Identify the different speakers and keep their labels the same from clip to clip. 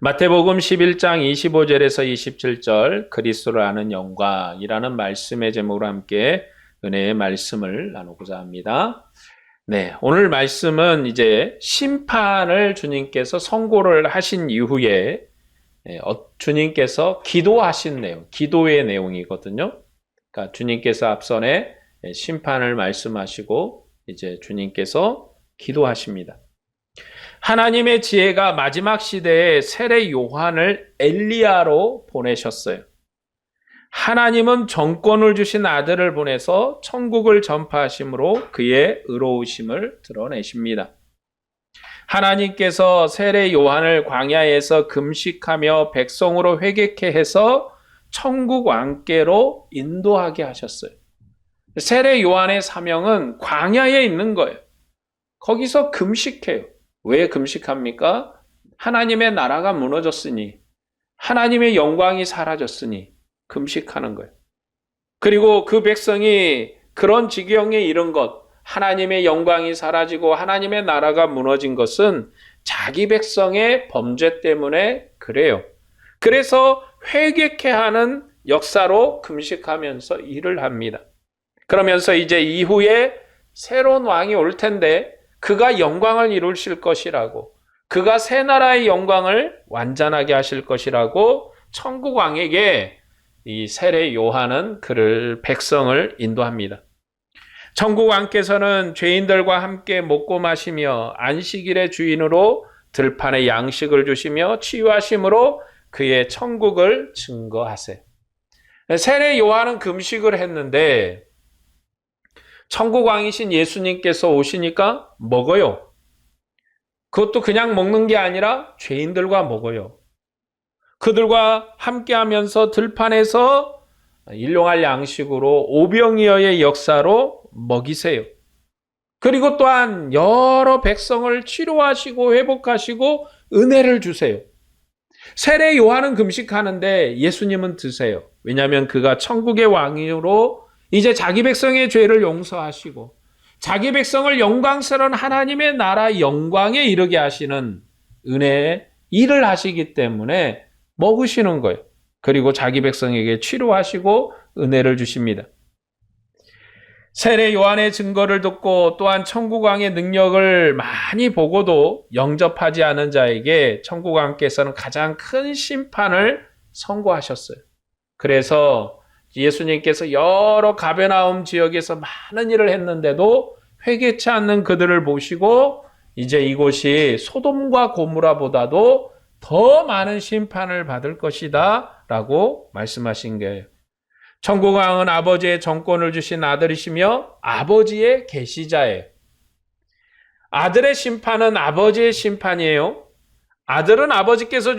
Speaker 1: 마태복음 11장 25절에서 27절 그리스도를 아는 영광이라는 말씀의 제목으로 함께 은혜의 말씀을 나누고자 합니다. 네, 오늘 말씀은 이제 심판을 주님께서 선고를 하신 이후에 주님께서 기도하신 내용, 기도의 내용이거든요. 그러니까 주님께서 앞선에 심판을 말씀하시고 이제 주님께서 기도하십니다. 하나님의 지혜가 마지막 시대에 세례 요한을 엘리야로 보내셨어요. 하나님은 정권을 주신 아들을 보내서 천국을 전파하심으로 그의 의로우심을 드러내십니다. 하나님께서 세례 요한을 광야에서 금식하며 백성으로 회개케 해서 천국 왕께로 인도하게 하셨어요. 세례 요한의 사명은 광야에 있는 거예요. 거기서 금식해요. 왜 금식합니까? 하나님의 나라가 무너졌으니, 하나님의 영광이 사라졌으니 금식하는 거예요. 그리고 그 백성이 그런 지경에 이른 것, 하나님의 영광이 사라지고 하나님의 나라가 무너진 것은 자기 백성의 범죄 때문에 그래요. 그래서 회개케 하는 역사로 금식하면서 일을 합니다. 그러면서 이제 이후에 새로운 왕이 올 텐데 그가 영광을 이루실 것이라고, 그가 새 나라의 영광을 완전하게 하실 것이라고 천국 왕에게 이 세례 요한은 그를 백성을 인도합니다. 천국 왕께서는 죄인들과 함께 먹고 마시며 안식일의 주인으로 들판에 양식을 주시며 치유하심으로 그의 천국을 증거하세요. 세례 요한은 금식을 했는데 천국 왕이신 예수님께서 오시니까 먹어요. 그것도 그냥 먹는 게 아니라 죄인들과 먹어요. 그들과 함께하면서 들판에서 일용할 양식으로 오병이어의 역사로 먹이세요. 그리고 또한 여러 백성을 치료하시고 회복하시고 은혜를 주세요. 세례 요한은 금식하는데 예수님은 드세요. 왜냐하면 그가 천국의 왕으로 이제 자기 백성의 죄를 용서하시고 자기 백성을 영광스러운 하나님의 나라 영광에 이르게 하시는 은혜의 일을 하시기 때문에 먹으시는 거예요. 그리고 자기 백성에게 치료하시고 은혜를 주십니다. 세례 요한의 증거를 듣고 또한 천국 왕의 능력을 많이 보고도 영접하지 않은 자에게 천국 왕께서는 가장 큰 심판을 선고하셨어요. 그래서 예수님께서 여러 가베나움 지역에서 많은 일을 했는데도 회개치 않는 그들을 보시고 이제 이곳이 소돔과 고모라보다도 더 많은 심판을 받을 것이다 라고 말씀하신 거예요. 천국 왕은 아버지의 정권을 주신 아들이시며 아버지의 계시자예요. 아들의 심판은 아버지의 심판이에요. 아들은 아버지께서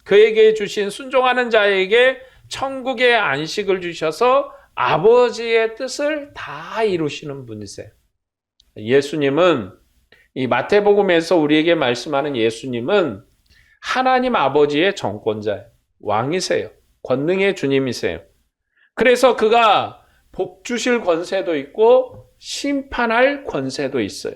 Speaker 1: 그에게 주신 순종하는 자에게 천국의 안식을 주셔서 아버지의 뜻을 다 이루시는 분이세요. 예수님은 이 마태복음에서 우리에게 말씀하는 예수님은 하나님 아버지의 정권자예요. 왕이세요. 권능의 주님이세요. 그래서 그가 복 주실 권세도 있고 심판할 권세도 있어요.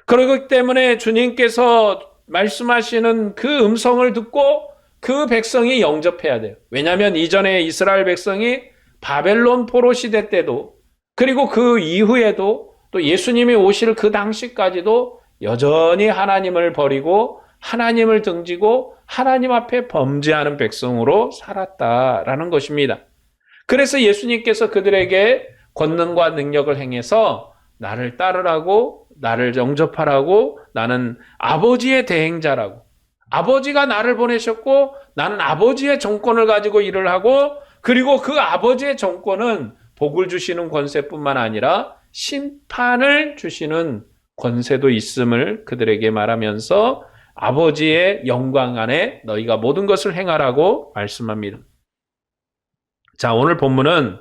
Speaker 1: 그렇기 때문에 주님께서 말씀하시는 그 음성을 듣고 그 백성이 영접해야 돼요. 왜냐하면 이전에 이스라엘 백성이 바벨론 포로 시대 때도 그리고 그 이후에도 또 예수님이 오실 그 당시까지도 여전히 하나님을 버리고 하나님을 등지고 하나님 앞에 범죄하는 백성으로 살았다라는 것입니다. 그래서 예수님께서 그들에게 권능과 능력을 행해서 나를 따르라고, 나를 영접하라고, 나는 아버지의 대행자라고, 아버지가 나를 보내셨고 나는 아버지의 정권을 가지고 일을 하고 그리고 그 아버지의 정권은 복을 주시는 권세뿐만 아니라 심판을 주시는 권세도 있음을 그들에게 말하면서 아버지의 영광 안에 너희가 모든 것을 행하라고 말씀합니다. 자, 오늘 본문은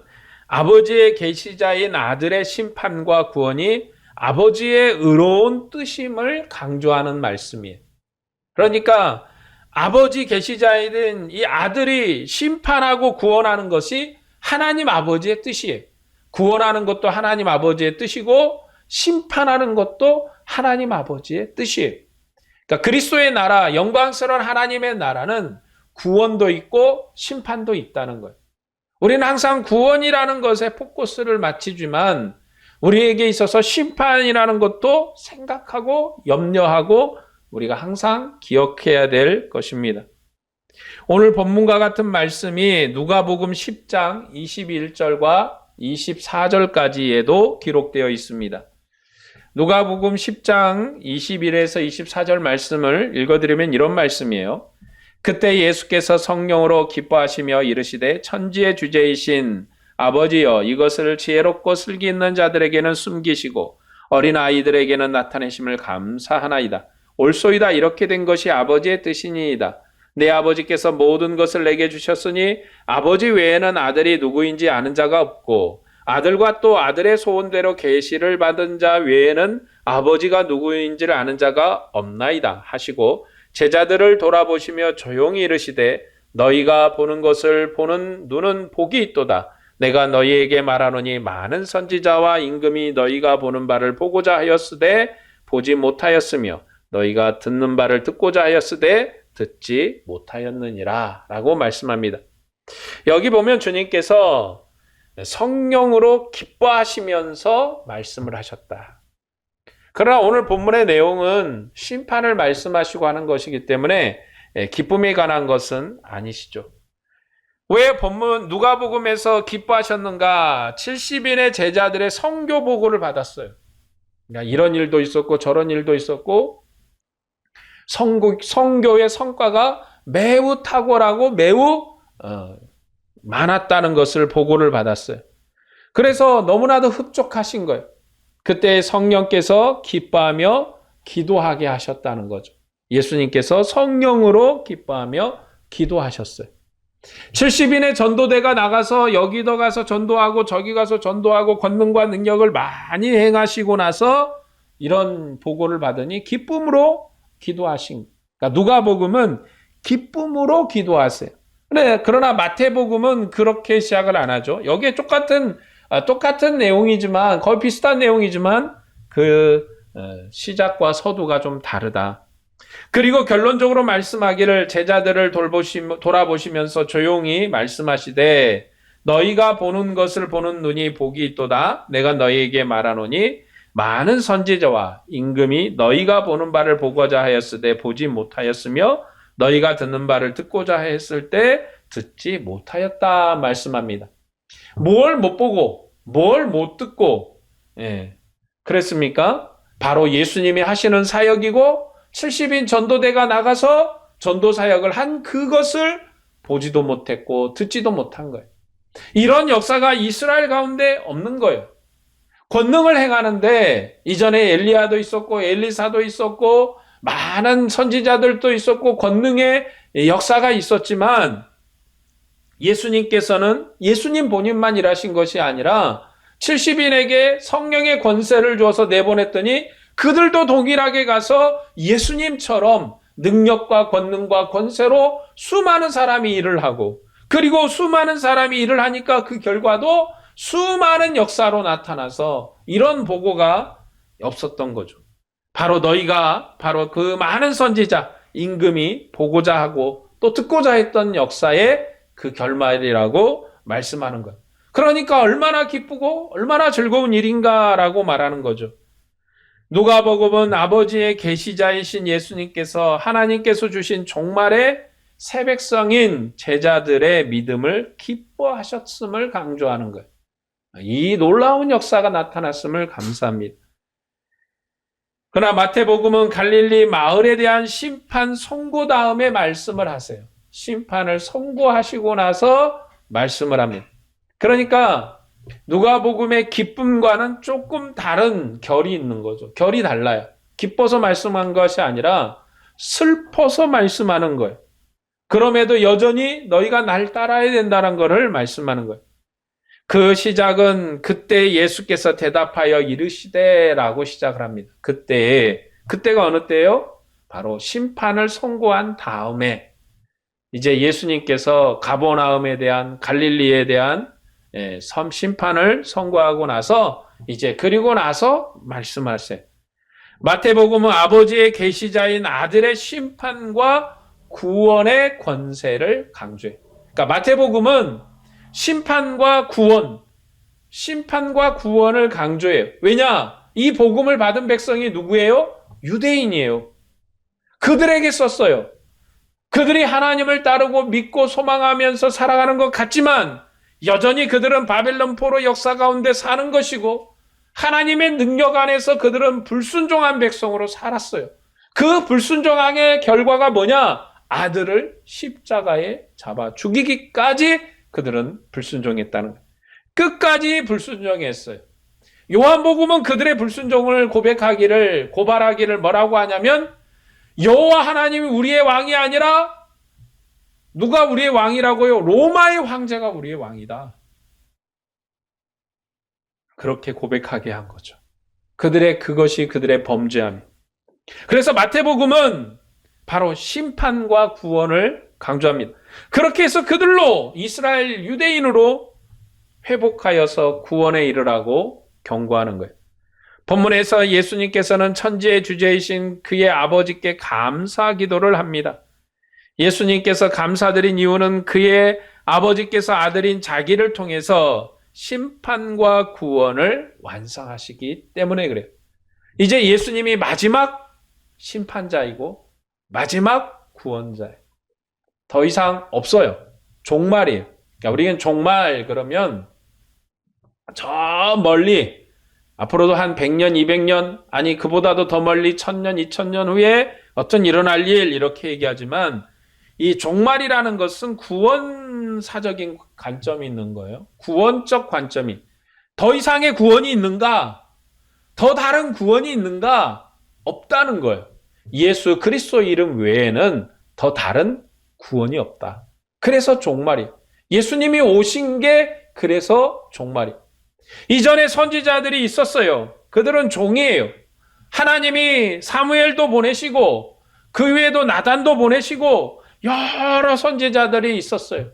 Speaker 1: 아버지의 계시자인 아들의 심판과 구원이 아버지의 의로운 뜻임을 강조하는 말씀이에요. 그러니까 아버지 계시자인 이 아들이 심판하고 구원하는 것이 하나님 아버지의 뜻이에요. 구원하는 것도 하나님 아버지의 뜻이고 심판하는 것도 하나님 아버지의 뜻이에요. 그러니까 그리스도의 나라, 영광스러운 하나님의 나라는 구원도 있고 심판도 있다는 거예요. 우리는 항상 구원이라는 것에 포커스를 맞추지만 우리에게 있어서 심판이라는 것도 생각하고 염려하고 우리가 항상 기억해야 될 것입니다. 오늘 본문과 같은 말씀이 누가복음 10장 21절과 24절까지에도 기록되어 있습니다. 누가복음 10장 21에서 24절 말씀을 읽어드리면 이런 말씀이에요. 그때 예수께서 성령으로 기뻐하시며 이르시되 천지의 주제이신 아버지여 이것을 지혜롭고 슬기 있는 자들에게는 숨기시고 어린 아이들에게는 나타내심을 감사하나이다. 옳소이다. 이렇게 된 것이 아버지의 뜻이니이다. 내 아버지께서 모든 것을 내게 주셨으니 아버지 외에는 아들이 누구인지 아는 자가 없고 아들과 또 아들의 소원대로 계시를 받은 자 외에는 아버지가 누구인지를 아는 자가 없나이다 하시고 제자들을 돌아보시며 조용히 이르시되 너희가 보는 것을 보는 눈은 복이 있도다. 내가 너희에게 말하노니 많은 선지자와 임금이 너희가 보는 바를 보고자 하였으되 보지 못하였으며 너희가 듣는 바를 듣고자 하였으되 듣지 못하였느니라 라고 말씀합니다. 여기 보면 주님께서 성령으로 기뻐하시면서 말씀을 하셨다. 그러나 오늘 본문의 내용은 심판을 말씀하시고 하는 것이기 때문에 기쁨에 관한 것은 아니시죠. 왜 본문 누가복음에서 기뻐하셨는가? 70인의 제자들의 선교 보고를 받았어요. 그러니까 이런 일도 있었고 저런 일도 있었고 선교의 성과가 매우 탁월하고 매우 많았다는 것을 보고를 받았어요. 그래서 너무나도 흡족하신 거예요. 그때 성령께서 기뻐하며 기도하게 하셨다는 거죠. 예수님께서 성령으로 기뻐하며 기도하셨어요. 70인의 전도대가 나가서 여기도 가서 전도하고 저기 가서 전도하고 권능과 능력을 많이 행하시고 나서 이런 보고를 받으니 기쁨으로 기도하신 거예요. 그러니까 누가복음은 기쁨으로 기도하세요. 그러나 마태복음은 그렇게 시작을 안 하죠. 여기에 똑같은 내용이지만 거의 비슷한 내용이지만 그 시작과 서두가 좀 다르다. 그리고 결론적으로 말씀하기를 제자들을 돌아보시면서 조용히 말씀하시되 너희가 보는 것을 보는 눈이 복이 있도다. 내가 너희에게 말하노니 많은 선지자와 임금이 너희가 보는 바를 보고자 하였으되 보지 못하였으며 너희가 듣는 바를 듣고자 했을 때 듣지 못하였다 말씀합니다. 뭘 못 보고 뭘 못 듣고 그랬습니까? 바로 예수님이 하시는 사역이고 70인 전도대가 나가서 전도 사역을 한 그것을 보지도 못했고 듣지도 못한 거예요. 이런 역사가 이스라엘 가운데 없는 거예요. 권능을 행하는데 이전에 엘리야도 있었고 엘리사도 있었고 많은 선지자들도 있었고 권능의 역사가 있었지만 예수님께서는 예수님 본인만 일하신 것이 아니라 70인에게 성령의 권세를 주어서 내보냈더니 그들도 동일하게 가서 예수님처럼 능력과 권능과 권세로 수많은 사람이 일을 하고 그리고 수많은 사람이 일을 하니까 그 결과도 수많은 역사로 나타나서 이런 보고가 없었던 거죠. 바로 너희가 바로 그 많은 선지자 임금이 보고자 하고 또 듣고자 했던 역사의 그 결말이라고 말씀하는 거예요. 그러니까 얼마나 기쁘고 얼마나 즐거운 일인가라고 말하는 거죠. 누가복음은 아버지의 계시자이신 예수님께서 하나님께서 주신 종말의 새 백성인 제자들의 믿음을 기뻐하셨음을 강조하는 거예요. 이 놀라운 역사가 나타났음을 감사합니다. 그러나 마태복음은 갈릴리 마을에 대한 심판 선고 다음에 말씀을 하세요. 심판을 선고하시고 나서 말씀을 합니다. 그러니까 누가복음의 기쁨과는 조금 다른 결이 있는 거죠. 결이 달라요. 기뻐서 말씀한 것이 아니라 슬퍼서 말씀하는 거예요. 그럼에도 여전히 너희가 날 따라야 된다는 것을 말씀하는 거예요. 그 시작은 그때 예수께서 대답하여 이르시되라고 시작을 합니다. 그때가 어느 때예요? 바로 심판을 선고한 다음에 이제 예수님께서 가버나움에 대한 갈릴리에 대한 심판을 선고하고 나서 이제 그리고 나서 말씀하세요. 마태복음은 아버지의 계시자인 아들의 심판과 구원의 권세를 강조해요. 그러니까 마태복음은 심판과 구원을 강조해요. 왜냐? 이 복음을 받은 백성이 누구예요? 유대인이에요. 그들에게 썼어요. 그들이 하나님을 따르고 믿고 소망하면서 살아가는 것 같지만 여전히 그들은 바벨론 포로 역사 가운데 사는 것이고 하나님의 능력 안에서 그들은 불순종한 백성으로 살았어요. 그 불순종의 결과가 뭐냐? 아들을 십자가에 잡아 죽이기까지 그들은 불순종했다는 거예요. 끝까지 불순종했어요. 요한복음은 그들의 불순종을 고발하기를 뭐라고 하냐면 여호와 하나님이 우리의 왕이 아니라 누가 우리의 왕이라고요? 로마의 황제가 우리의 왕이다. 그렇게 고백하게 한 거죠. 그것이 그들의 범죄함. 그래서 마태복음은 바로 심판과 구원을 강조합니다. 그렇게 해서 그들로 이스라엘 유대인으로 회복하여서 구원에 이르라고 경고하는 거예요. 본문에서 예수님께서는 천지의 주제이신 그의 아버지께 감사 기도를 합니다. 예수님께서 감사드린 이유는 그의 아버지께서 아들인 자기를 통해서 심판과 구원을 완성하시기 때문에 그래요. 이제 예수님이 마지막 심판자이고 마지막 구원자예요. 더 이상 없어요. 종말이에요. 그러니까 우리는 종말 그러면 저 멀리 앞으로도 한 100년, 200년, 아니 그보다도 더 멀리 1000년, 2000년 후에 어떤 일어날 일 이렇게 얘기하지만 이 종말이라는 것은 구원사적인 관점이 있는 거예요. 구원적 관점이. 더 이상의 구원이 있는가? 더 다른 구원이 있는가? 없다는 거예요. 예수 그리스도 이름 외에는 더 다른 구원이 없다. 그래서 종말이에요. 예수님이 오신 게 그래서 종말이에요. 이전에 선지자들이 있었어요. 그들은 종이에요. 하나님이 사무엘도 보내시고 그 외에도 나단도 보내시고 여러 선지자들이 있었어요.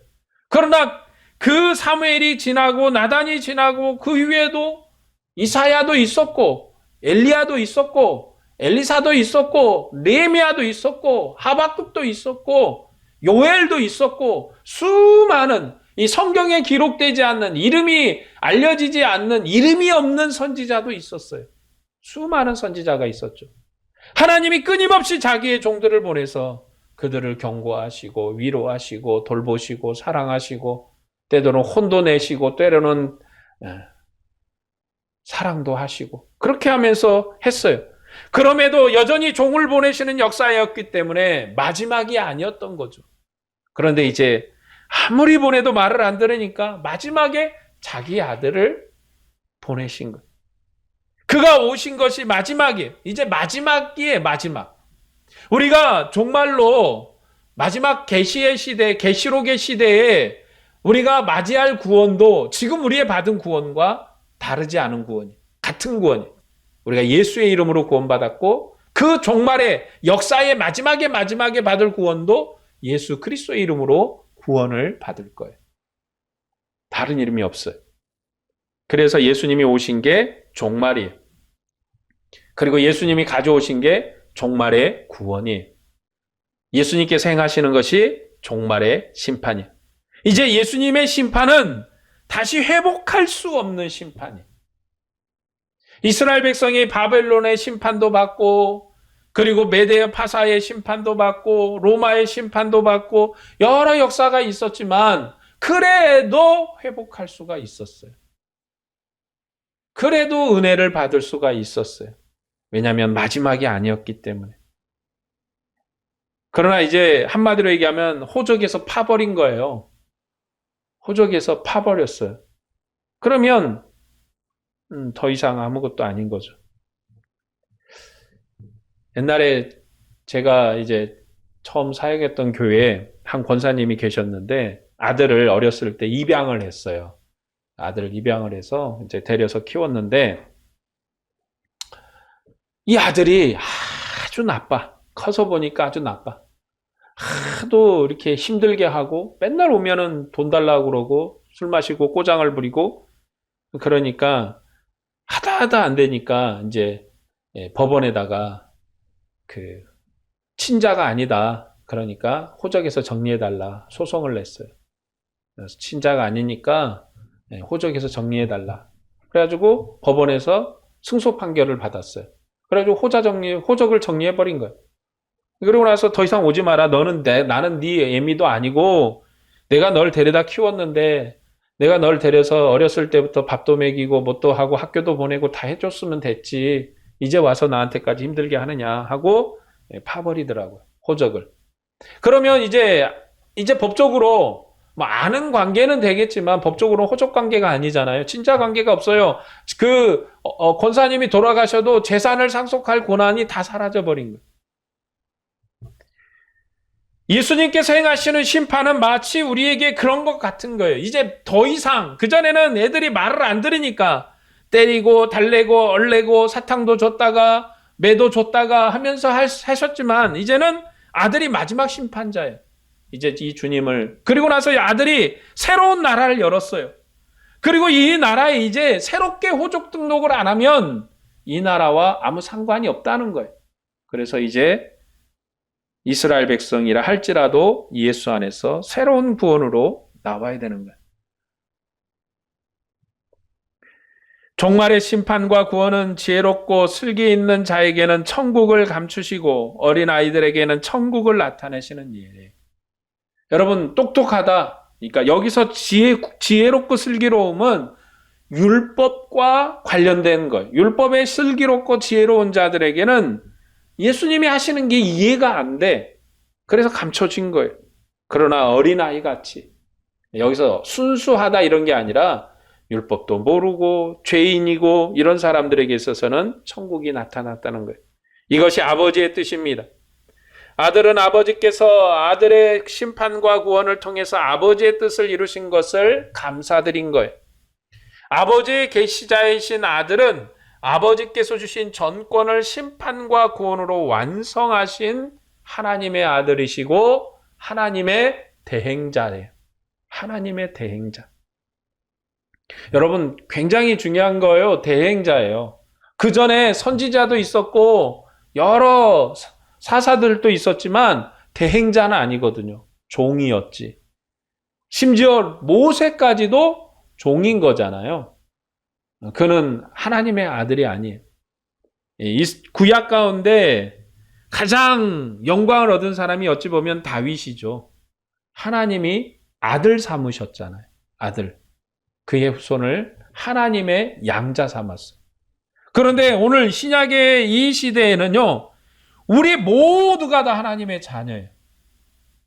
Speaker 1: 그러나 그 사무엘이 지나고 나단이 지나고 그 위에도 이사야도 있었고 엘리야도 있었고 엘리사도 있었고 느헤미야도 있었고 하박국도 있었고 요엘도 있었고 수많은 이 성경에 기록되지 않는 이름이 알려지지 않는 이름이 없는 선지자도 있었어요. 수많은 선지자가 있었죠. 하나님이 끊임없이 자기의 종들을 보내서 그들을 경고하시고 위로하시고 돌보시고 사랑하시고 때로는 혼도 내시고 때로는 사랑도 하시고 그렇게 하면서 했어요. 그럼에도 여전히 종을 보내시는 역사였기 때문에 마지막이 아니었던 거죠. 그런데 이제 아무리 보내도 말을 안 들으니까 마지막에 자기 아들을 보내신 거예요. 그가 오신 것이 마지막이에요. 이제 마지막이에요. 마지막. 우리가 정말로 마지막 계시의 시대, 계시록의 시대에 우리가 맞이할 구원도 지금 우리의 받은 구원과 다르지 않은 구원이에요. 같은 구원이에요. 우리가 예수의 이름으로 구원받았고 그 종말의 역사의 마지막에 받을 구원도 예수 그리스도의 이름으로 구원을 받을 거예요. 다른 이름이 없어요. 그래서 예수님이 오신 게 종말이에요. 그리고 예수님이 가져오신 게 종말의 구원이에요. 예수님께서 행하시는 것이 종말의 심판이에요. 이제 예수님의 심판은 다시 회복할 수 없는 심판이에요. 이스라엘 백성이 바벨론의 심판도 받고 그리고 메데 파사의 심판도 받고 로마의 심판도 받고 여러 역사가 있었지만 그래도 회복할 수가 있었어요. 그래도 은혜를 받을 수가 있었어요. 왜냐하면 마지막이 아니었기 때문에. 그러나 이제 한마디로 얘기하면 호적에서 파버린 거예요. 호적에서 파버렸어요. 그러면 더 이상 아무것도 아닌 거죠. 옛날에 제가 이제 처음 사역했던 교회에 한 권사님이 계셨는데 아들을 어렸을 때 입양을 했어요. 아들을 입양을 해서 이제 데려서 키웠는데 이 아들이 아주 나빠. 커서 보니까 아주 나빠. 하도 이렇게 힘들게 하고 맨날 오면은 돈 달라고 그러고 술 마시고 꼬장을 부리고 그러니까 하다 안 되니까 이제 법원에다가 그 친자가 아니다. 그러니까 호적에서 정리해달라. 소송을 냈어요. 그래서 친자가 아니니까 호적에서 정리해달라. 그래가지고 법원에서 승소 판결을 받았어요. 그래가지고 호적을 정리해버린 거예요. 그러고 나서 더 이상 오지 마라. 나는 네 애미도 아니고 내가 널 데려다 키웠는데 내가 널 데려서 어렸을 때부터 밥도 먹이고 뭣도 하고 학교도 보내고 다 해줬으면 됐지. 이제 와서 나한테까지 힘들게 하느냐 하고 파버리더라고요. 호적을. 그러면 이제 법적으로 뭐 아는 관계는 되겠지만 법적으로는 호적 관계가 아니잖아요. 친자 관계가 없어요. 권사님이 돌아가셔도 재산을 상속할 권한이 다 사라져버린 거예요. 예수님께서 행하시는 심판은 마치 우리에게 그런 것 같은 거예요. 이제 더 이상 그전에는 애들이 말을 안 들으니까 때리고 달래고 얼래고 사탕도 줬다가 매도 줬다가 하면서 하셨지만 이제는 아들이 마지막 심판자예요. 이제 이 주님을 그리고 나서 아들이 새로운 나라를 열었어요. 그리고 이 나라에 이제 새롭게 호적 등록을 안 하면 이 나라와 아무 상관이 없다는 거예요. 그래서 이제 이스라엘 백성이라 할지라도 예수 안에서 새로운 구원으로 나와야 되는 거예요. 종말의 심판과 구원은 지혜롭고 슬기 있는 자에게는 천국을 감추시고 어린아이들에게는 천국을 나타내시는 일이에요. 여러분 똑똑하다. 그러니까 여기서 지혜롭고 슬기로움은 율법과 관련된 거예요. 율법에 슬기롭고 지혜로운 자들에게는 예수님이 하시는 게 이해가 안 돼. 그래서 감춰진 거예요. 그러나 어린아이 같이 여기서 순수하다 이런 게 아니라 율법도 모르고 죄인이고 이런 사람들에게 있어서는 천국이 나타났다는 거예요. 이것이 아버지의 뜻입니다. 아들은 아버지께서 아들의 심판과 구원을 통해서 아버지의 뜻을 이루신 것을 감사드린 거예요. 아버지의 계시자이신 아들은 아버지께서 주신 전권을 심판과 구원으로 완성하신 하나님의 아들이시고 하나님의 대행자예요. 하나님의 대행자. 여러분 굉장히 중요한 거예요. 대행자예요. 그 전에 선지자도 있었고 여러 사사들도 있었지만 대행자는 아니거든요. 종이었지. 심지어 모세까지도 종인 거잖아요. 그는 하나님의 아들이 아니에요. 구약 가운데 가장 영광을 얻은 사람이 어찌 보면 다윗이죠. 하나님이 아들 삼으셨잖아요. 아들. 그의 후손을 하나님의 양자 삼았어요. 그런데 오늘 신약의 이 시대에는요. 우리 모두가 다 하나님의 자녀예요.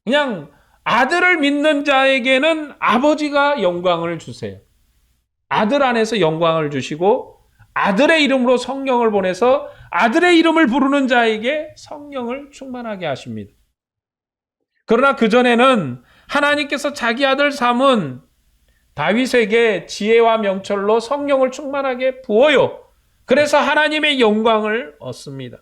Speaker 1: 그냥 아들을 믿는 자에게는 아버지가 영광을 주세요. 아들 안에서 영광을 주시고 아들의 이름으로 성령을 보내서 아들의 이름을 부르는 자에게 성령을 충만하게 하십니다. 그러나 그전에는 하나님께서 자기 아들 삼은 다윗에게 지혜와 명철로 성령을 충만하게 부어요. 그래서 하나님의 영광을 얻습니다.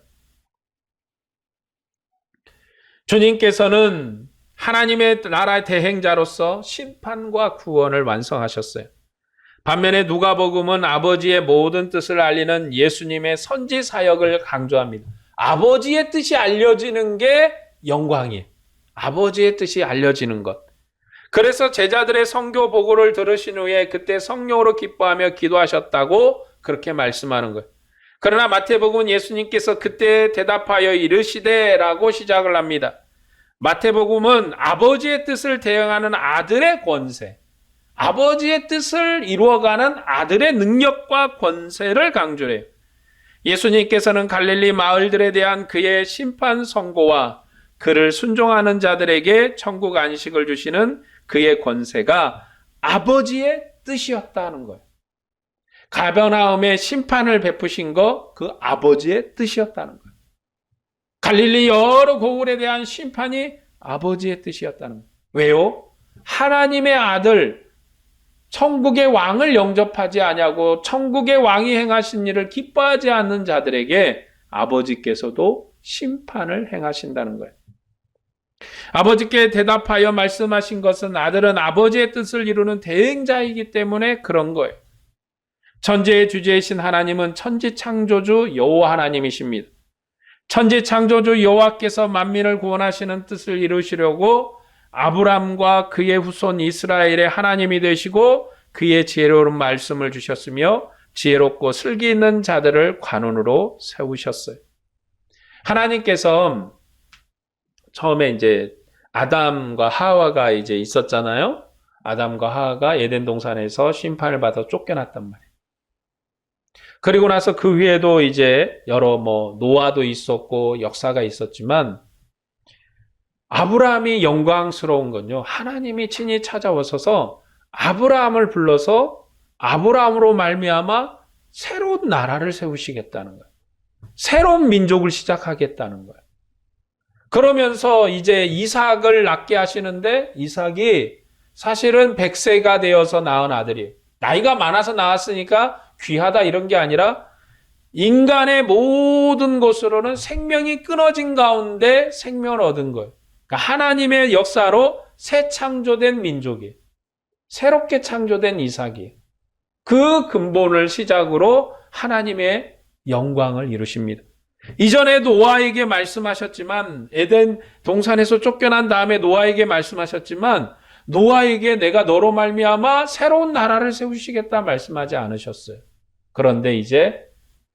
Speaker 1: 주님께서는 하나님의 나라의 대행자로서 심판과 구원을 완성하셨어요. 반면에 누가복음은 아버지의 모든 뜻을 알리는 예수님의 선지 사역을 강조합니다. 아버지의 뜻이 알려지는 게 영광이에요. 아버지의 뜻이 알려지는 것. 그래서 제자들의 선교 보고를 들으신 후에 그때 성령으로 기뻐하며 기도하셨다고 그렇게 말씀하는 거예요. 그러나 마태복음은 예수님께서 그때 대답하여 이르시되라고 시작을 합니다. 마태복음은 아버지의 뜻을 대행하는 아들의 권세, 아버지의 뜻을 이루어가는 아들의 능력과 권세를 강조해요. 예수님께서는 갈릴리 마을들에 대한 그의 심판 선고와 그를 순종하는 자들에게 천국 안식을 주시는 그의 권세가 아버지의 뜻이었다는 거예요. 가버나움에 심판을 베푸신 거 그 아버지의 뜻이었다는 거예요. 갈릴리 여러 고을에 대한 심판이 아버지의 뜻이었다는 거예요. 왜요? 하나님의 아들 천국의 왕을 영접하지 아니하고 천국의 왕이 행하신 일을 기뻐하지 않는 자들에게 아버지께서도 심판을 행하신다는 거예요. 아버지께 대답하여 말씀하신 것은 아들은 아버지의 뜻을 이루는 대행자이기 때문에 그런 거예요. 천지의 주제이신 하나님은 천지 창조주 여호와 하나님이십니다. 천지 창조주 여호와께서 만민을 구원하시는 뜻을 이루시려고 아브람과 그의 후손 이스라엘의 하나님이 되시고 그의 지혜로운 말씀을 주셨으며 지혜롭고 슬기 있는 자들을 관원으로 세우셨어요. 하나님께서 처음에 이제 아담과 하와가 이제 있었잖아요. 아담과 하와가 에덴 동산에서 심판을 받아 쫓겨났단 말이에요. 그리고 나서 그 위에도 이제 여러 노아도 있었고 역사가 있었지만 아브라함이 영광스러운 건요. 하나님이 친히 찾아오셔서 아브라함을 불러서 아브라함으로 말미암아 새로운 나라를 세우시겠다는 거예요. 새로운 민족을 시작하겠다는 거예요. 그러면서 이제 이삭을 낳게 하시는데 이삭이 사실은 100세가 되어서 낳은 아들이에요. 나이가 많아서 낳았으니까 귀하다 이런 게 아니라 인간의 모든 것으로는 생명이 끊어진 가운데 생명을 얻은 거예요. 그러니까 하나님의 역사로 새 창조된 민족이에요. 새롭게 창조된 이삭이 그 근본을 시작으로 하나님의 영광을 이루십니다. 이전에 노아에게 말씀하셨지만 에덴 동산에서 쫓겨난 다음에 노아에게 말씀하셨지만 노아에게 내가 너로 말미암아 새로운 나라를 세우시겠다 말씀하지 않으셨어요. 그런데 이제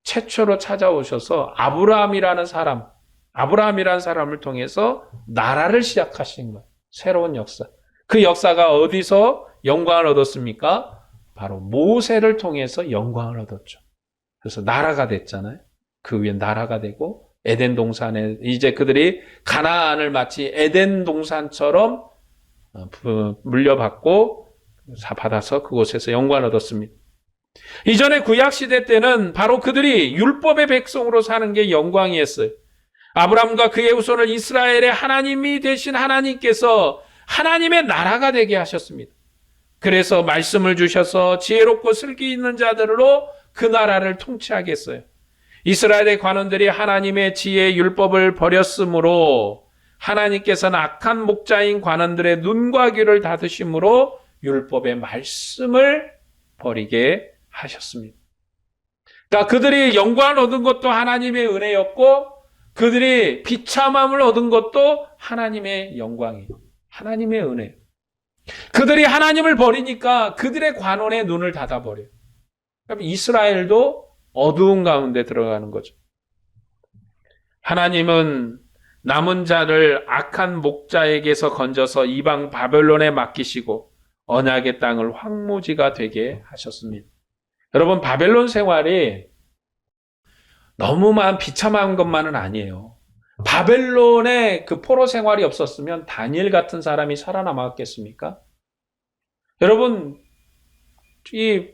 Speaker 1: 최초로 찾아오셔서 아브라함이라는 사람을 통해서 나라를 시작하신 거예요. 새로운 역사. 그 역사가 어디서 영광을 얻었습니까? 바로 모세를 통해서 영광을 얻었죠. 그래서 나라가 됐잖아요. 그 위에 나라가 되고 에덴 동산에 이제 그들이 가나안을 마치 에덴 동산처럼 물려받고 받아서 그곳에서 영광을 얻었습니다. 이전에 구약시대 때는 바로 그들이 율법의 백성으로 사는 게 영광이었어요. 아브라함과 그의 후손을 이스라엘의 하나님이 되신 하나님께서 하나님의 나라가 되게 하셨습니다. 그래서 말씀을 주셔서 지혜롭고 슬기 있는 자들로 그 나라를 통치하겠어요. 이스라엘의 관원들이 하나님의 지혜 율법을 버렸으므로 하나님께서는 악한 목자인 관원들의 눈과 귀를 닫으심으로 율법의 말씀을 버리게 하셨습니다. 그러니까 그들이 영광을 얻은 것도 하나님의 은혜였고 그들이 비참함을 얻은 것도 하나님의 영광이에요. 하나님의 은혜예요. 그들이 하나님을 버리니까 그들의 관원의 눈을 닫아버려요. 그럼 이스라엘도 어두운 가운데 들어가는 거죠. 하나님은 남은 자를 악한 목자에게서 건져서 이방 바벨론에 맡기시고 언약의 땅을 황무지가 되게 하셨습니다. 여러분, 바벨론 생활이 너무만 비참한 것만은 아니에요. 바벨론의 그 포로 생활이 없었으면 다니엘 같은 사람이 살아남았겠습니까? 여러분, 이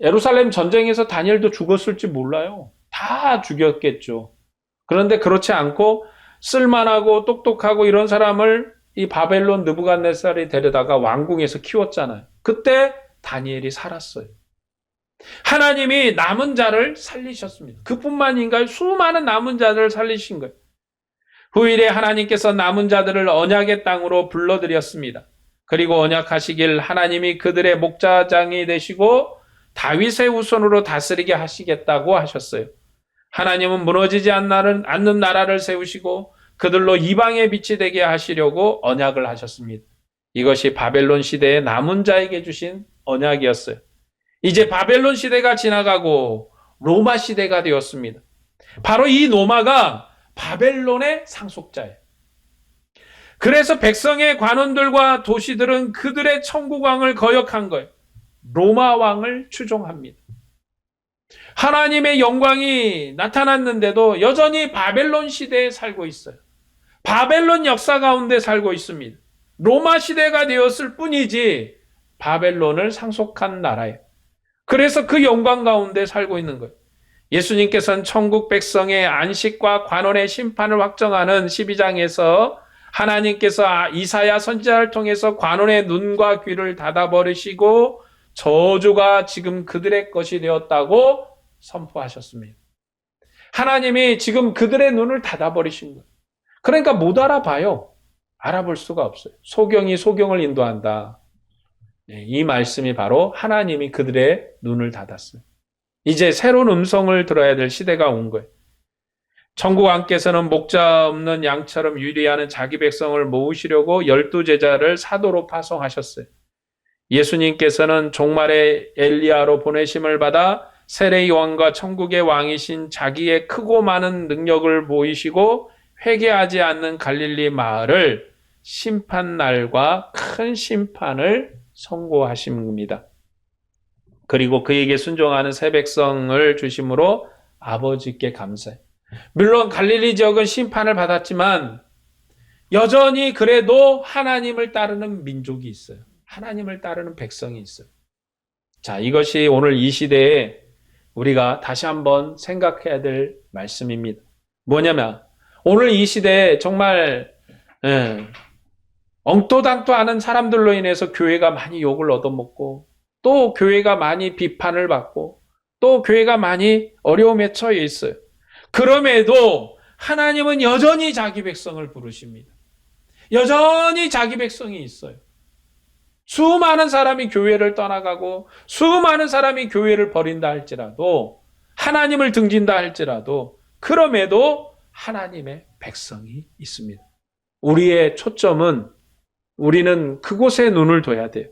Speaker 1: 예루살렘 전쟁에서 다니엘도 죽었을지 몰라요. 다 죽였겠죠. 그런데 그렇지 않고 쓸만하고 똑똑하고 이런 사람을 이 바벨론 느부갓네살이 데려다가 왕궁에서 키웠잖아요. 그때 다니엘이 살았어요. 하나님이 남은 자를 살리셨습니다. 그뿐만인가요? 수많은 남은 자들을 살리신 거예요. 후일에 하나님께서 남은 자들을 언약의 땅으로 불러들였습니다. 그리고 언약하시길 하나님이 그들의 목자장이 되시고 다윗의 후손으로 다스리게 하시겠다고 하셨어요. 하나님은 무너지지 않는 나라를 세우시고 그들로 이방의 빛이 되게 하시려고 언약을 하셨습니다. 이것이 바벨론 시대의 남은 자에게 주신 언약이었어요. 이제 바벨론 시대가 지나가고 로마 시대가 되었습니다. 바로 이 로마가 바벨론의 상속자예요. 그래서 백성의 관원들과 도시들은 그들의 천국왕을 거역한 거예요. 로마 왕을 추종합니다. 하나님의 영광이 나타났는데도 여전히 바벨론 시대에 살고 있어요. 바벨론 역사 가운데 살고 있습니다. 로마 시대가 되었을 뿐이지 바벨론을 상속한 나라예요. 그래서 그 영광 가운데 살고 있는 거예요. 예수님께서는 천국 백성의 안식과 관원의 심판을 확정하는 12장에서 하나님께서 이사야 선지자를 통해서 관원의 눈과 귀를 닫아버리시고 저주가 지금 그들의 것이 되었다고 선포하셨습니다. 하나님이 지금 그들의 눈을 닫아버리신 거예요. 그러니까 못 알아봐요. 알아볼 수가 없어요. 소경이 소경을 인도한다. 이 말씀이 바로 하나님이 그들의 눈을 닫았어요. 이제 새로운 음성을 들어야 될 시대가 온 거예요. 천국 왕께서는 목자 없는 양처럼 유리하는 자기 백성을 모으시려고 12제자를 사도로 파송하셨어요. 예수님께서는 종말의 엘리야로 보내심을 받아 세례 요한과 천국의 왕이신 자기의 크고 많은 능력을 보이시고 회개하지 않는 갈릴리 마을을 심판날과 큰 심판을 선고하신 겁니다. 그리고 그에게 순종하는 새 백성을 주심으로 아버지께 감사해요. 물론 갈릴리 지역은 심판을 받았지만 여전히 그래도 하나님을 따르는 민족이 있어요. 하나님을 따르는 백성이 있어요. 자, 이것이 오늘 이 시대에 우리가 다시 한번 생각해야 될 말씀입니다. 뭐냐면 오늘 이 시대에 정말 엉또당또 하는 사람들로 인해서 교회가 많이 욕을 얻어먹고 또 교회가 많이 비판을 받고 또 교회가 많이 어려움에 처해 있어요. 그럼에도 하나님은 여전히 자기 백성을 부르십니다. 여전히 자기 백성이 있어요. 수많은 사람이 교회를 떠나가고 수많은 사람이 교회를 버린다 할지라도 하나님을 등진다 할지라도 그럼에도 하나님의 백성이 있습니다. 우리의 초점은 우리는 그곳에 눈을 둬야 돼요.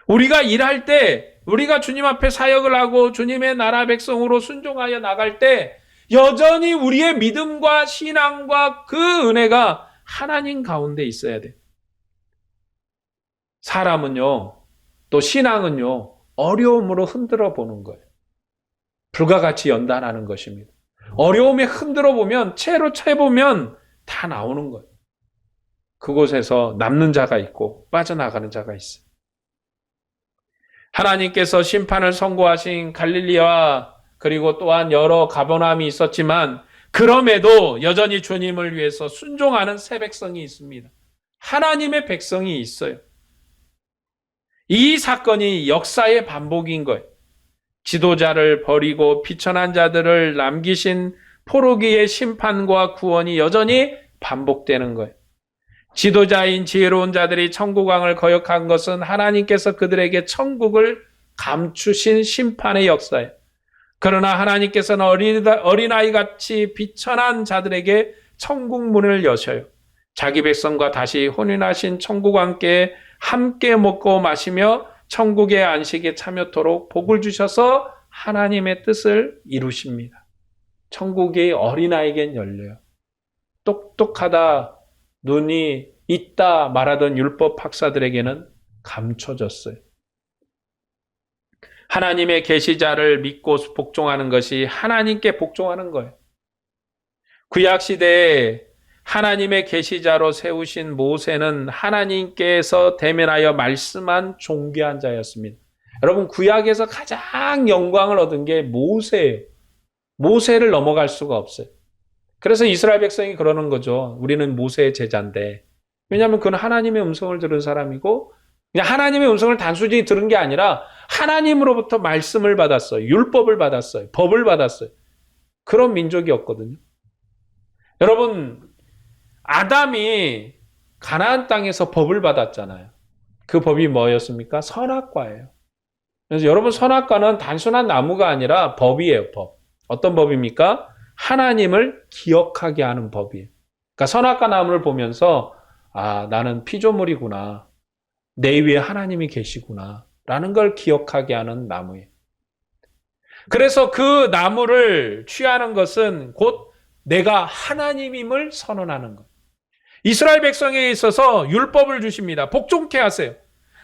Speaker 1: 우리가 일할 때 우리가 주님 앞에 사역을 하고 주님의 나라 백성으로 순종하여 나갈 때 여전히 우리의 믿음과 신앙과 그 은혜가 하나님 가운데 있어야 돼요. 사람은요, 또 신앙은요, 어려움으로 흔들어 보는 거예요. 불과 같이 연단하는 것입니다. 어려움에 흔들어 보면, 채로 채보면 다 나오는 거예요. 그곳에서 남는 자가 있고 빠져나가는 자가 있어요. 하나님께서 심판을 선고하신 갈릴리와 그리고 또한 여러 가버나움이 있었지만 그럼에도 여전히 주님을 위해서 순종하는 새 백성이 있습니다. 하나님의 백성이 있어요. 이 사건이 역사의 반복인 거예요. 지도자를 버리고 비천한 자들을 남기신 포로기의 심판과 구원이 여전히 반복되는 거예요. 지도자인 지혜로운 자들이 천국왕을 거역한 것은 하나님께서 그들에게 천국을 감추신 심판의 역사예요. 그러나 하나님께서는 어린아이같이 비천한 자들에게 천국 문을 여셔요. 자기 백성과 다시 혼인하신 천국왕께 함께 먹고 마시며 천국의 안식에 참여토록 복을 주셔서 하나님의 뜻을 이루십니다. 천국이 어린아이에겐 열려요. 똑똑하다, 눈이 있다 말하던 율법 학사들에게는 감춰졌어요. 하나님의 계시자를 믿고 복종하는 것이 하나님께 복종하는 거예요. 구약시대에 하나님의 계시자로 세우신 모세는 하나님께서 대면하여 말씀한 존귀한 자였습니다. 여러분, 구약에서 가장 영광을 얻은 게 모세예요. 모세를 넘어갈 수가 없어요. 그래서 이스라엘 백성이 그러는 거죠. 우리는 모세의 제자인데. 왜냐하면 그는 하나님의 음성을 들은 사람이고 그냥 하나님의 음성을 단순히 들은 게 아니라 하나님으로부터 말씀을 받았어요. 율법을 받았어요. 법을 받았어요. 그런 민족이었거든요. 여러분, 아담이 가나안 땅에서 법을 받았잖아요. 그 법이 뭐였습니까? 선악과예요. 그래서 여러분, 선악과는 단순한 나무가 아니라 법이에요. 법. 어떤 법입니까? 하나님을 기억하게 하는 법이에요. 그러니까 선악과 나무를 보면서 아, 나는 피조물이구나. 내 위에 하나님이 계시구나. 라는 걸 기억하게 하는 나무예요. 그래서 그 나무를 취하는 것은 곧 내가 하나님임을 선언하는 것. 이스라엘 백성에 있어서 율법을 주십니다. 복종케 하세요.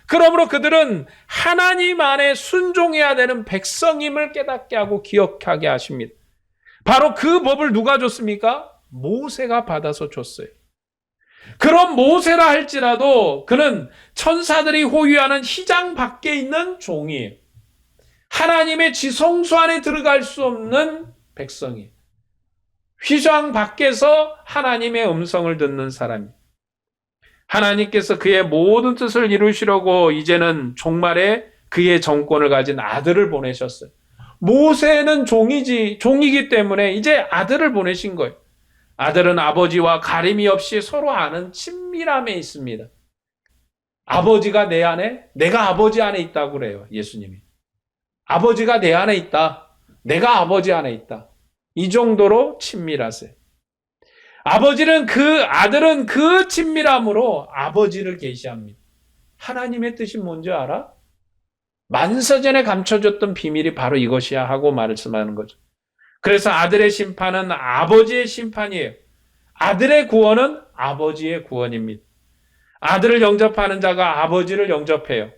Speaker 1: 그러므로 그들은 하나님 안에 순종해야 되는 백성임을 깨닫게 하고 기억하게 하십니다. 바로 그 법을 누가 줬습니까? 모세가 받아서 줬어요. 그런 모세라 할지라도 그는 천사들이 호위하는 휘장 밖에 있는 종이에요. 하나님의 지성소 안에 들어갈 수 없는 백성이에요. 휘장 밖에서 하나님의 음성을 듣는 사람이에요. 하나님께서 그의 모든 뜻을 이루시려고 이제는 종말에 그의 정권을 가진 아들을 보내셨어요. 모세는 종이기 때문에 이제 아들을 보내신 거예요. 아들은 아버지와 가림이 없이 서로 아는 친밀함에 있습니다. 아버지가 내 안에, 내가 아버지 안에 있다고 그래요. 예수님이. 아버지가 내 안에 있다. 내가 아버지 안에 있다. 이 정도로 친밀하세요. 아들은 그 친밀함으로 아버지를 계시합니다. 하나님의 뜻이 뭔지 알아? 만세전에 감춰졌던 비밀이 바로 이것이야 하고 말씀하는 거죠. 그래서 아들의 심판은 아버지의 심판이에요. 아들의 구원은 아버지의 구원입니다. 아들을 영접하는 자가 아버지를 영접해요.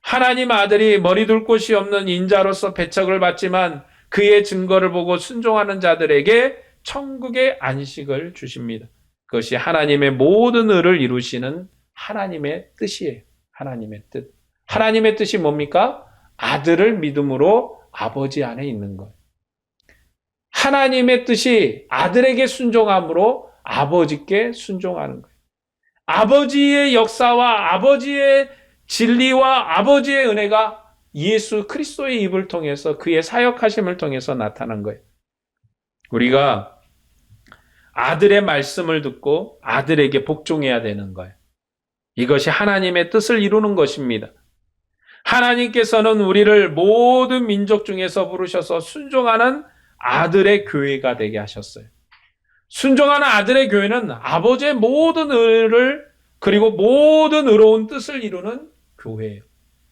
Speaker 1: 하나님 아들이 머리 둘 곳이 없는 인자로서 배척을 받지만 그의 증거를 보고 순종하는 자들에게 천국의 안식을 주십니다. 그것이 하나님의 모든 의를 이루시는 하나님의 뜻이에요. 하나님의 뜻. 하나님의 뜻이 뭡니까? 아들을 믿음으로 아버지 안에 있는 거예요. 하나님의 뜻이 아들에게 순종함으로 아버지께 순종하는 거예요. 아버지의 역사와 아버지의 진리와 아버지의 은혜가 예수 그리스도의 입을 통해서 그의 사역하심을 통해서 나타난 거예요. 우리가 아들의 말씀을 듣고 아들에게 복종해야 되는 거예요. 이것이 하나님의 뜻을 이루는 것입니다. 하나님께서는 우리를 모든 민족 중에서 부르셔서 순종하는 아들의 교회가 되게 하셨어요. 순종하는 아들의 교회는 아버지의 모든 의를 그리고 모든 의로운 뜻을 이루는 교회예요.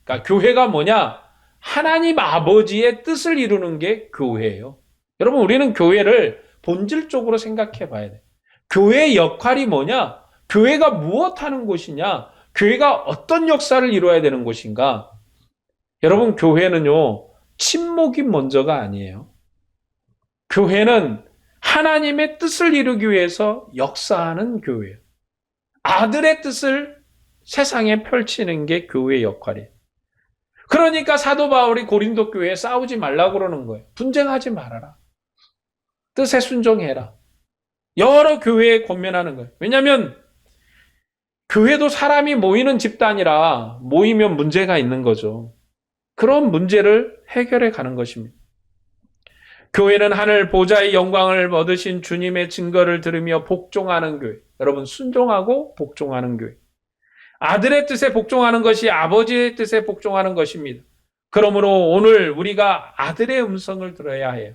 Speaker 1: 그러니까 교회가 뭐냐? 하나님 아버지의 뜻을 이루는 게 교회예요. 여러분, 우리는 교회를 본질적으로 생각해 봐야 돼요. 교회의 역할이 뭐냐? 교회가 무엇 하는 곳이냐? 교회가 어떤 역사를 이루어야 되는 곳인가? 여러분, 교회는요, 침묵이 먼저가 아니에요. 교회는 하나님의 뜻을 이루기 위해서 역사하는 교회예요. 아들의 뜻을 세상에 펼치는 게 교회의 역할이에요. 그러니까 사도 바울이 고린도 교회에 싸우지 말라고 그러는 거예요. 분쟁하지 말아라. 뜻에 순종해라. 여러 교회에 권면하는 거예요. 왜냐하면 교회도 사람이 모이는 집단이라 모이면 문제가 있는 거죠. 그런 문제를 해결해 가는 것입니다. 교회는 하늘 보좌의 영광을 얻으신 주님의 증거를 들으며 복종하는 교회. 여러분, 순종하고 복종하는 교회. 아들의 뜻에 복종하는 것이 아버지의 뜻에 복종하는 것입니다. 그러므로 오늘 우리가 아들의 음성을 들어야 해요.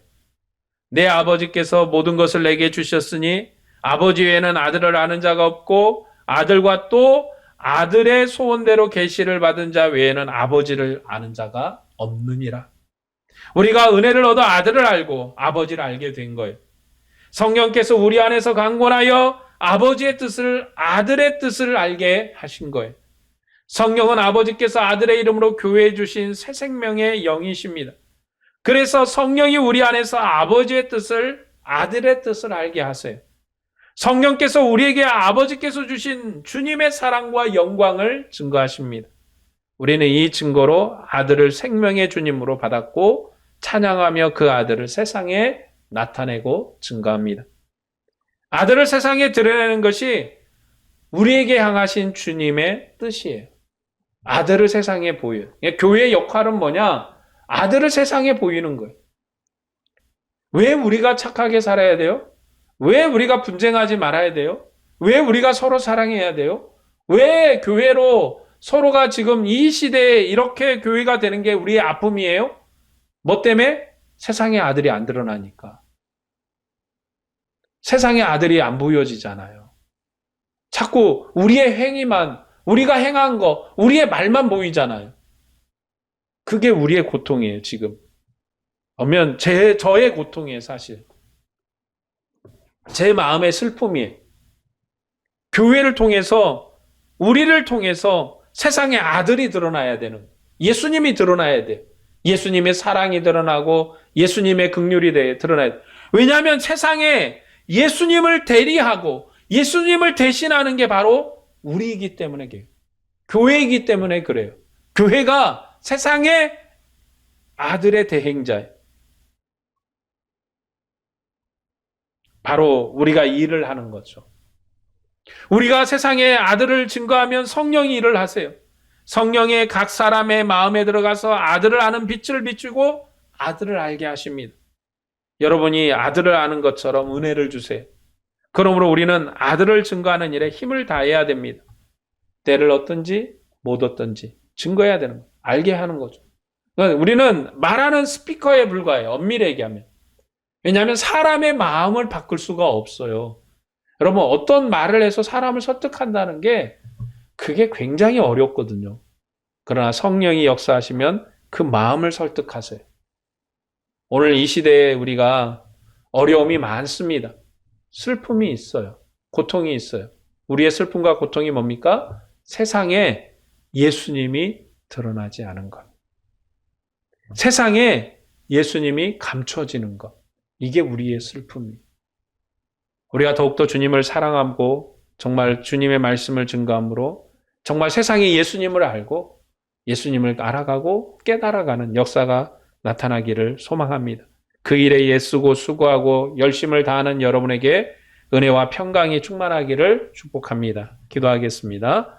Speaker 1: 내 아버지께서 모든 것을 내게 주셨으니 아버지 외에는 아들을 아는 자가 없고 아들과 또 아들의 소원대로 계시를 받은 자 외에는 아버지를 아는 자가 없느니라. 우리가 은혜를 얻어 아들을 알고 아버지를 알게 된 거예요. 성령께서 우리 안에서 강권하여 아버지의 뜻을 아들의 뜻을 알게 하신 거예요. 성령은 아버지께서 아들의 이름으로 교회에 주신 새 생명의 영이십니다. 그래서 성령이 우리 안에서 아버지의 뜻을 아들의 뜻을 알게 하세요. 성령께서 우리에게 아버지께서 주신 주님의 사랑과 영광을 증거하십니다. 우리는 이 증거로 아들을 생명의 주님으로 받았고 찬양하며 그 아들을 세상에 나타내고 증거합니다. 아들을 세상에 드러내는 것이 우리에게 향하신 주님의 뜻이에요. 아들을 세상에 보여요. 교회의 역할은 뭐냐? 아들을 세상에 보이는 거예요. 왜 우리가 착하게 살아야 돼요? 왜 우리가 분쟁하지 말아야 돼요? 왜 우리가 서로 사랑해야 돼요? 왜 교회로 서로가 지금 이 시대에 이렇게 교회가 되는 게 우리의 아픔이에요? 뭐 때문에? 세상의 아들이 안 드러나니까. 세상의 아들이 안 보여지잖아요. 자꾸 우리의 행위만, 우리가 행한 거, 우리의 말만 보이잖아요. 그게 우리의 고통이에요, 지금. 그러면 저의 고통이에요, 사실. 제 마음의 슬픔이에요. 교회를 통해서, 우리를 통해서 세상의 아들이 드러나야 되는, 예수님이 드러나야 돼요. 예수님의 사랑이 드러나고 예수님의 긍휼이 드러나야 돼요. 왜냐하면 세상에 예수님을 대리하고 예수님을 대신하는 게 바로 우리이기 때문에 그래요. 교회이기 때문에 그래요. 교회가 세상의 아들의 대행자예요. 바로 우리가 일을 하는 거죠. 우리가 세상의 아들을 증거하면 성령이 일을 하세요. 성령의 각 사람의 마음에 들어가서 아들을 아는 빛을 비추고 아들을 알게 하십니다. 여러분이 아들을 아는 것처럼 은혜를 주세요. 그러므로 우리는 아들을 증거하는 일에 힘을 다해야 됩니다. 때를 얻든지 못 얻든지 증거해야 되는 거예요. 알게 하는 거죠. 우리는 말하는 스피커에 불과해요. 엄밀히 얘기하면. 왜냐하면 사람의 마음을 바꿀 수가 없어요. 여러분, 어떤 말을 해서 사람을 설득한다는 게 그게 굉장히 어렵거든요. 그러나 성령이 역사하시면 그 마음을 설득하세요. 오늘 이 시대에 우리가 어려움이 많습니다. 슬픔이 있어요. 고통이 있어요. 우리의 슬픔과 고통이 뭡니까? 세상에 예수님이 드러나지 않은 것. 세상에 예수님이 감춰지는 것. 이게 우리의 슬픔이에요. 우리가 더욱더 주님을 사랑하고 정말 주님의 말씀을 증거함으로 정말 세상에 예수님을 알고 예수님을 알아가고 깨달아가는 역사가 나타나기를 소망합니다. 그 일에 애쓰고 수고하고 열심을 다하는 여러분에게 은혜와 평강이 충만하기를 축복합니다. 기도하겠습니다.